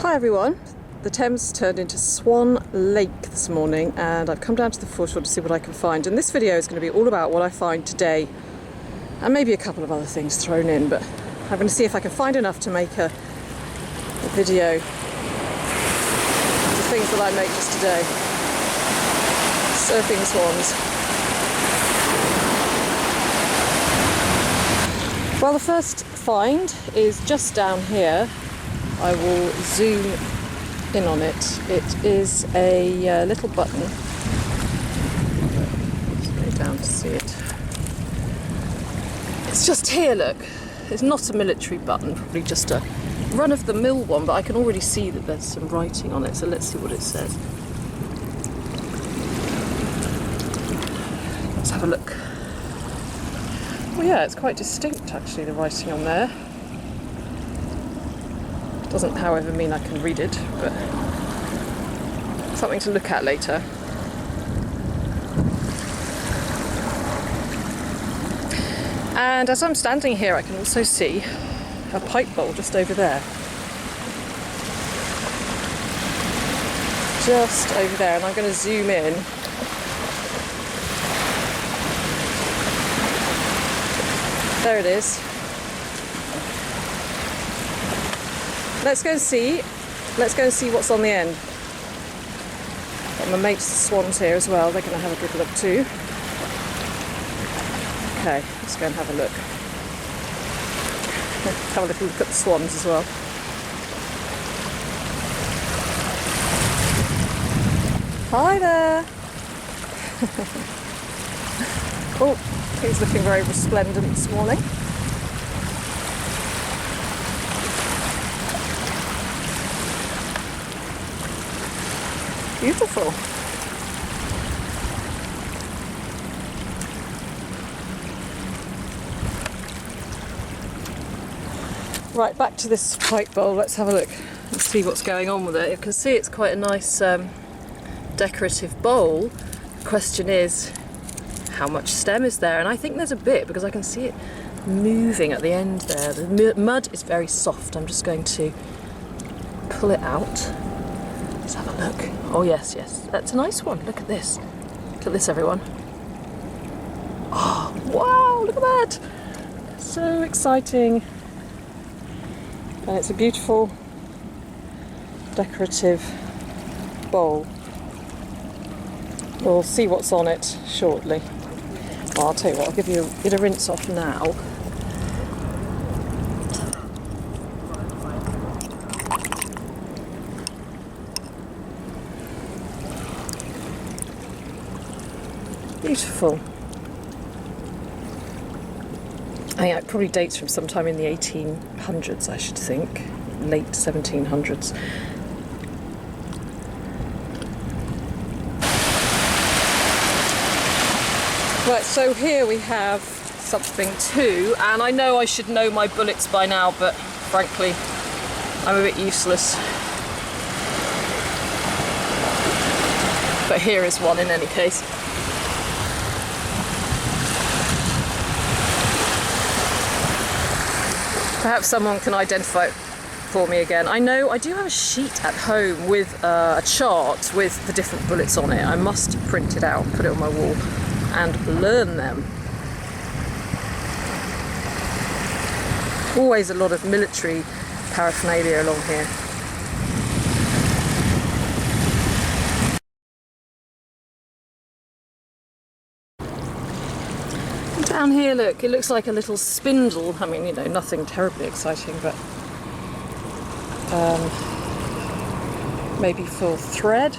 Hi everyone, the Thames turned into Swan Lake this morning and I've come down to the foreshore to see what I can find, and this video is going to be all about what I find today and maybe a couple of other things thrown in, but I'm going to see if I can find enough to make a video of the things that I make just today. Surfing swans. Well, the first find is just down here. I will zoom in on it. It is a little button. Let's go down to see it. It's just here, look. It's not a military button, probably just a run-of-the-mill one, but I can already see that there's some writing on it, so let's see what it says. Let's have a look. Well, yeah, it's quite distinct, actually, the writing on there. Doesn't, however, mean I can read it, but something to look at later. And as I'm standing here, I can also see a pipe bowl just over there. Just over there, and I'm going to zoom in. There it is. Let's go and see what's on the end. Got my mates, the swans, here as well. They're going to have a good look too. Okay, let's go and have a look. Have a little look at the swans as well. Hi there! Oh, he's looking very resplendent this morning. Beautiful. Right, back to this pipe bowl. Let's have a look and see what's going on with it. You can see it's quite a nice decorative bowl. The question is, how much stem is there? And I think there's a bit, because I can see it moving at the end there. The mud is very soft. I'm just going to pull it out. Let's have a look. Oh yes, yes, that's a nice one. Look at this. Look at this, everyone. Oh, wow, look at that. So exciting. And it's a beautiful decorative bowl. We'll see what's on it shortly. Well, I'll tell you what, I'll give you a bit of rinse off now. Beautiful. I think it probably dates from sometime in the 1800s, I should think. Late 1700s. Right, so here we have something too, and I know I should know my bullets by now, but frankly, I'm a bit useless. But here is one in any case. Perhaps someone can identify it for me again. I know I do have a sheet at home with a chart with the different bullets on it. I must print it out, put it on my wall, and learn them. Always a lot of military paraphernalia along here. Down here, look, it looks like a little spindle. I mean, you know, nothing terribly exciting, but maybe for thread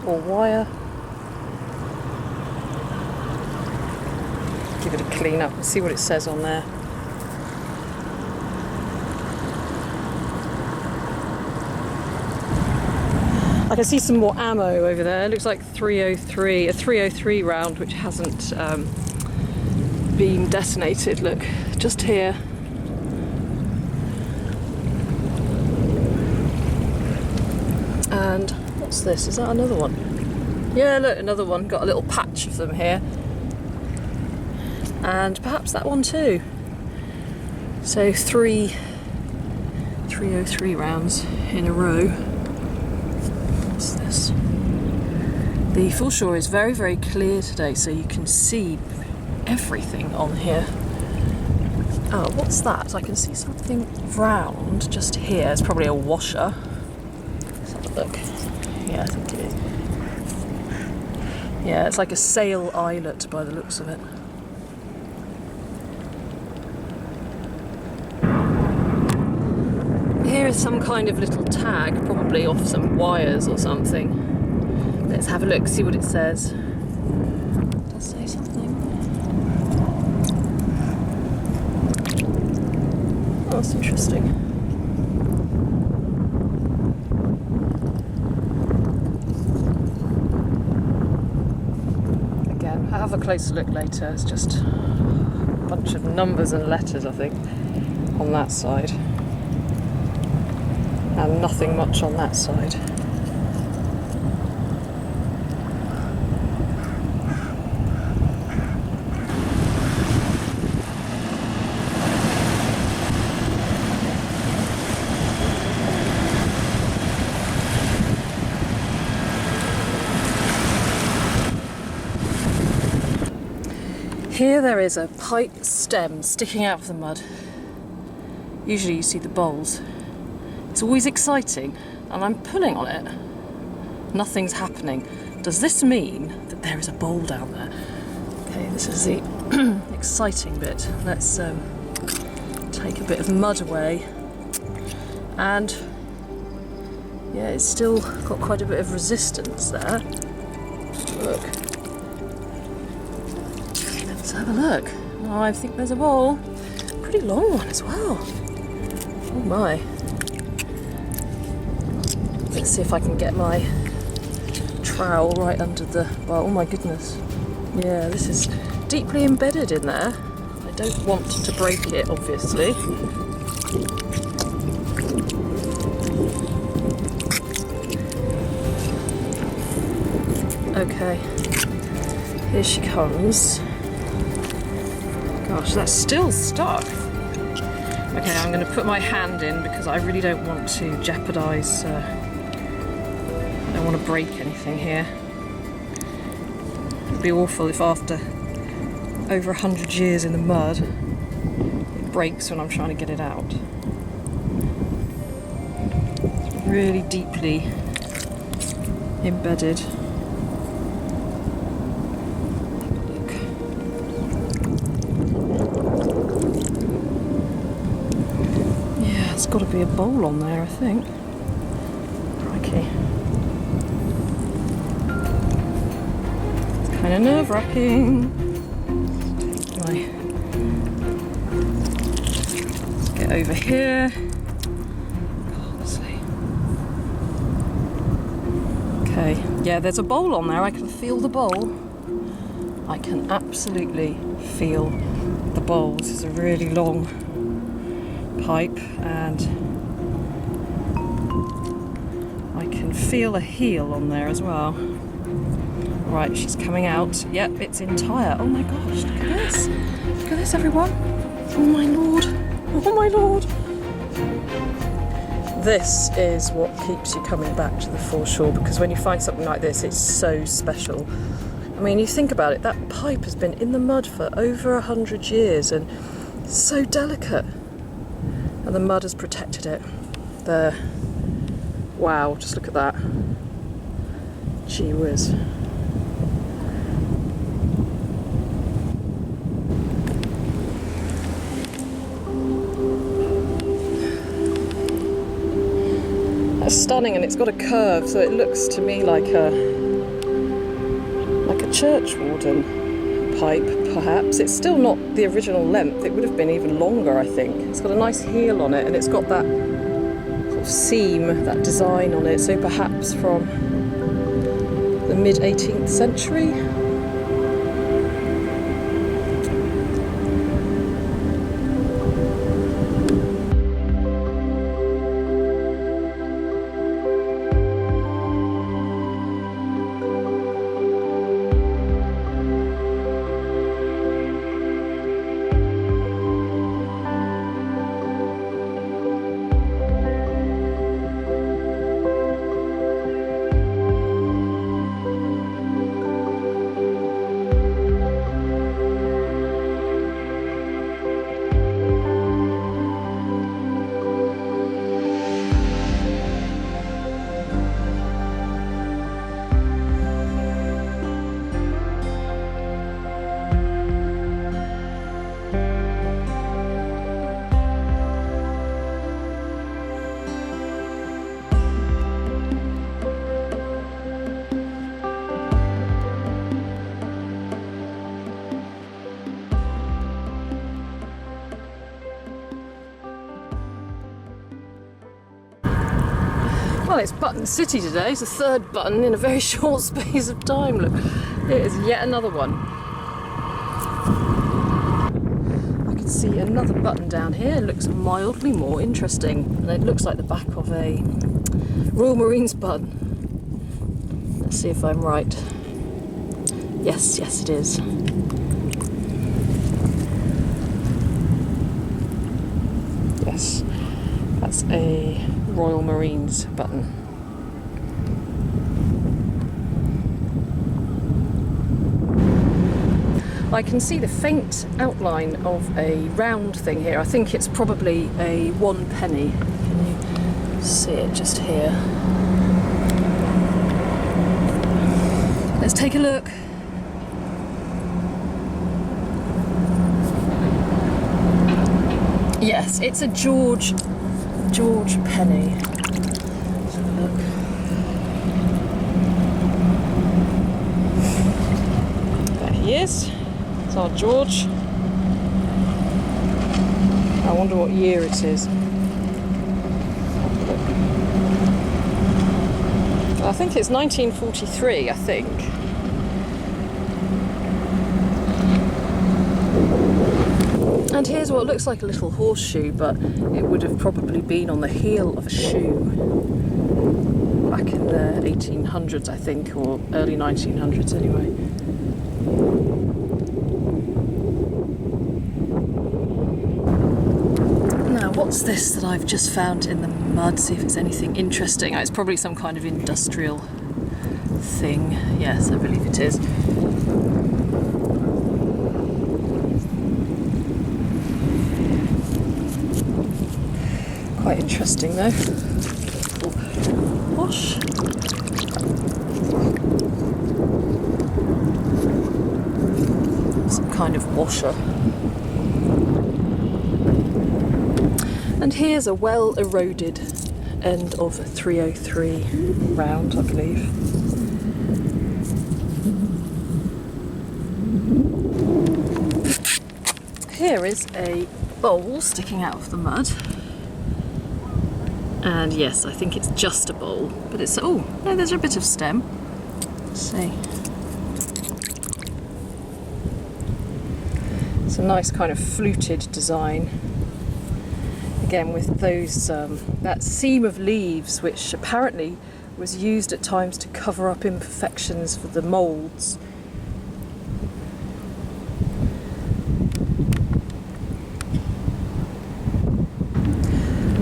or wire. Give it a clean up and see what it says on there. I can see some more ammo over there. It looks like a 303 round, which hasn't been detonated. Look, just here. And what's this? Is that another one? Yeah, look, another one. Got a little patch of them here. And perhaps that one too. So 303 rounds in a row. What's this? The foreshore is very, very clear today, so you can see everything on here. Oh, what's that? I can see something round just here. It's probably a washer. Let's have a look. Yeah, I think it is. Yeah, it's like a sail eyelet by the looks of it. Here is some kind of little tag, probably off some wires or something. Let's have a look, see what it says. It does say something. Oh, that's interesting. Again, I'll have a closer look later. It's just a bunch of numbers and letters, I think, on that side. And nothing much on that side. Here there is a pipe stem sticking out of the mud. Usually you see the bowls. It's always exciting, and I'm pulling on it. Nothing's happening. Does this mean that there is a bowl down there? Okay, this is the exciting bit. Let's take a bit of mud away. And yeah, it's still got quite a bit of resistance there. Look. Let's have a look. Oh, I think there's a bowl. Pretty long one as well. Oh my. Let's see if I can get my trowel right under the bowl. Oh my goodness. Yeah, this is deeply embedded in there. I don't want to break it, obviously. Okay, here she comes. Gosh, that's still stuck. Okay, I'm going to put my hand in because I really don't want to jeopardise, I don't want to break anything here. It'd be awful if after over 100 years in the mud, it breaks when I'm trying to get it out. It's really deeply embedded. There's got to be a bowl on there, I think. Crikey. It's kind of nerve-wracking. Right. Let's get over here. Honestly. Okay, yeah, there's a bowl on there. I can feel the bowl. I can absolutely feel the bowl. This is a really long pipe, and I can feel a heel on there as well. Right, she's coming out. Yep, it's entire. Oh my gosh, look at this. Look at this, everyone. Oh my lord. Oh my lord. This is what keeps you coming back to the foreshore, because when you find something like this, it's so special. I mean, you think about it, that pipe has been in the mud for over 100 years and it's so delicate. And the mud has protected it. There. Wow, just look at that. Gee whiz. That's stunning, and it's got a curve, so it looks to me like a church warden pipe, perhaps. It's still not the original length. It would have been even longer, I think. It's got a nice heel on it, and it's got that sort of seam, that design on it, so perhaps from the mid-18th century. Well, it's Button City today. It's the third button in a very short space of time. Look, it is yet another one. I can see another button down here. It looks mildly more interesting. And it looks like the back of a Royal Marines button. Let's see if I'm right. Yes, it is. Yes, that's a Royal Marines button. I can see the faint outline of a round thing here. I think it's probably a 1 penny. Can you see it just here? Let's take a look. Yes, it's a George penny. Let's have a look. There he is. It's our George. I wonder what year it is. I think it's 1943, I think. And here's what looks like a little horseshoe, but it would have probably been on the heel of a shoe back in the 1800s, I think, or early 1900s anyway. Now, what's this that I've just found in the mud? See if it's anything interesting. It's probably some kind of industrial thing. Yes, I believe it is. Quite interesting though. Wash. Some kind of washer. And here's a well eroded end of a 303 round, I believe. Here is a bowl sticking out of the mud. And yes, I think it's just a bowl, but it's, oh, no, there's a bit of stem. Let's see. It's a nice kind of fluted design. Again, with those, that seam of leaves, which apparently was used at times to cover up imperfections for the moulds.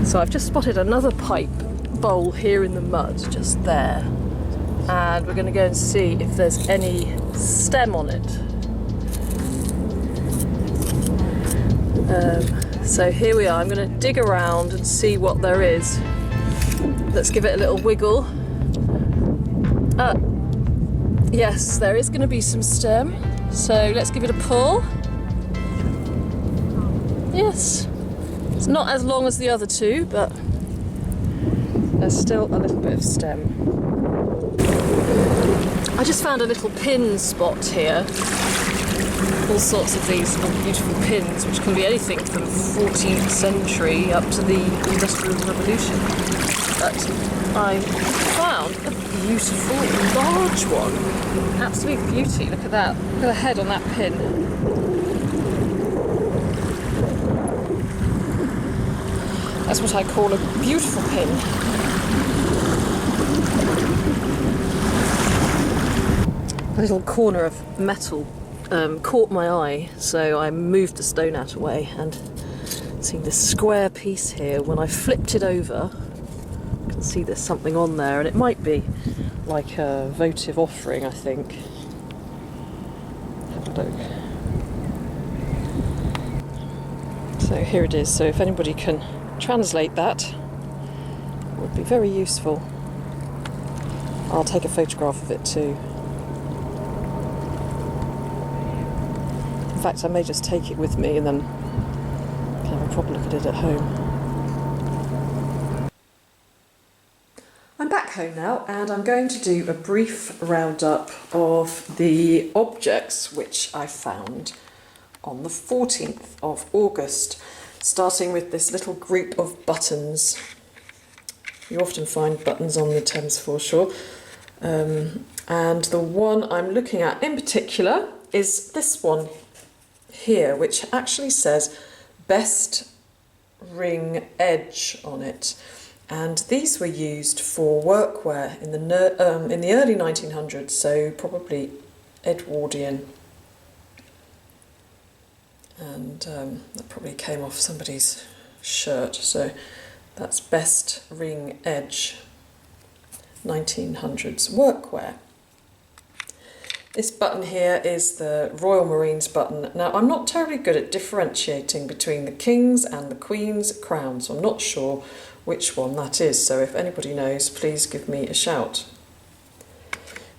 So I've just spotted another pipe bowl here in the mud, just there. And we're going to go and see if there's any stem on it. So here we are. I'm going to dig around and see what there is. Let's give it a little wiggle. Yes, there is going to be some stem. So let's give it a pull. Yes. It's not as long as the other two, but there's still a little bit of stem. I just found a little pin spot here. All sorts of these little beautiful pins, which can be anything from 14th century up to the Industrial Revolution. But I found a beautiful large one. Absolute beauty. Look at that. Look at the head on that pin. That's what I call a beautiful pin. A little corner of metal caught my eye, so I moved the stone out away, and see this square piece here. When I flipped it over, you can see there's something on there, and it might be like a votive offering, I think. Have a look. So here it is. So if anybody can translate that, it would be very useful. I'll take a photograph of it too. In fact, I may just take it with me and then have a proper look at it at home. I'm back home now, and I'm going to do a brief roundup of the objects which I found on the 14th of August, starting with this little group of buttons. You often find buttons on the Thames foreshore. And the one I'm looking at in particular is this one here, which actually says best ring edge on it. And these were used for workwear in the early 1900s, so probably Edwardian. And that probably came off somebody's shirt, so that's best ring edge 1900s workwear. This button here is the Royal Marines button. Now, I'm not terribly good at differentiating between the King's and the Queen's crown, so I'm not sure which one that is, so if anybody knows, please give me a shout.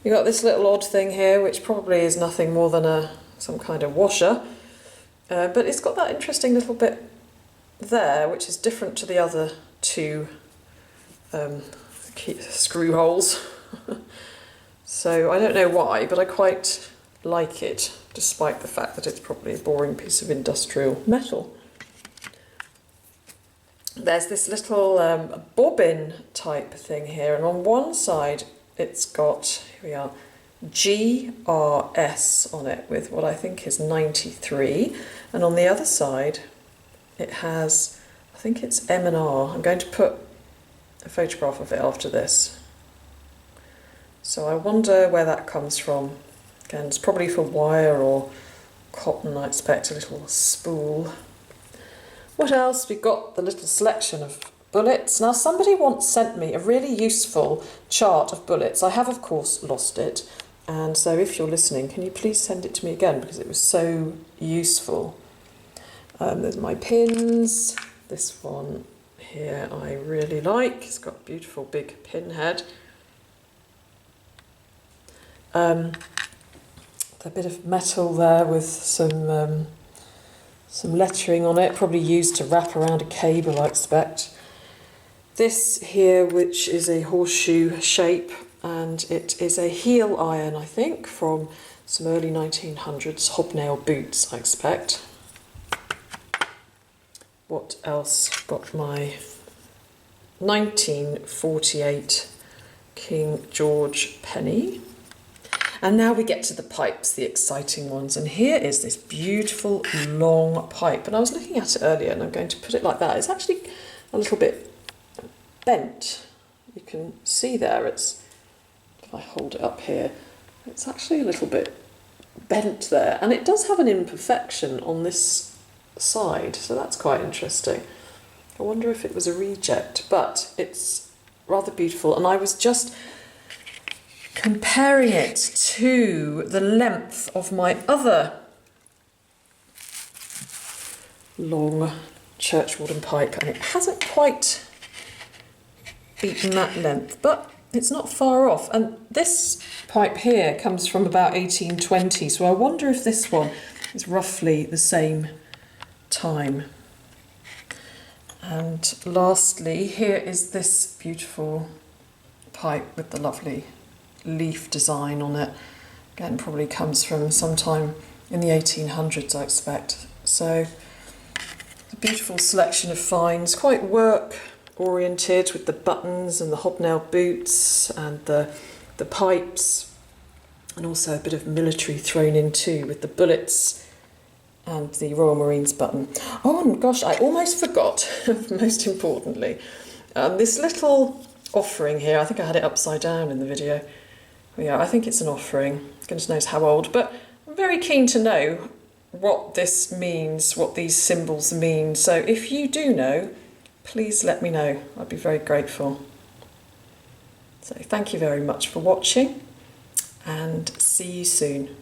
You've got this little odd thing here, which probably is nothing more than some kind of washer, but it's got that interesting little bit there, which is different to the other two screw holes. So I don't know why, but I quite like it, despite the fact that it's probably a boring piece of industrial metal. There's this little bobbin type thing here, and on one side it's got, here we are, GRS on it with what I think is 93, and on the other side it has, I think it's M&R. I'm going to put a photograph of it after this. So I wonder where that comes from. Again, it's probably for wire or cotton, I expect, a little spool. What else? We've got the little selection of bullets. Now, somebody once sent me a really useful chart of bullets. I have, of course, lost it. And so if you're listening, can you please send it to me again, because it was so useful. There's my pins. This one here I really like. It's got a beautiful big pin head. A bit of metal there with some lettering on it, probably used to wrap around a cable, I expect. This here, which is a horseshoe shape, and it is a heel iron, I think, from some early 1900s hobnail boots, I expect. What else? Got my 1948 King George penny. And now we get to the pipes, the exciting ones. And here is this beautiful long pipe. And I was looking at it earlier, and I'm going to put it like that. It's actually a little bit bent. You can see there, if I hold it up here, it's actually a little bit bent there. And it does have an imperfection on this side, so that's quite interesting. I wonder if it was a reject, but it's rather beautiful. And I was just comparing it to the length of my other long churchwarden pipe, and it hasn't quite beaten that length, but it's not far off. And this pipe here comes from about 1820, so I wonder if this one is roughly the same time. And lastly, here is this beautiful pipe with the lovely leaf design on it. Again, probably comes from sometime in the 1800s, I expect. So, a beautiful selection of finds, quite work oriented with the buttons and the hobnail boots and the pipes, and also a bit of military thrown in too with the bullets and the Royal Marines button. Oh, and gosh, I almost forgot, most importantly, this little offering here. I think I had it upside down in the video. Yeah, I think it's an offering. Goodness knows how old, but I'm very keen to know what this means, what these symbols mean. So if you do know, please let me know. I'd be very grateful. So thank you very much for watching, and see you soon.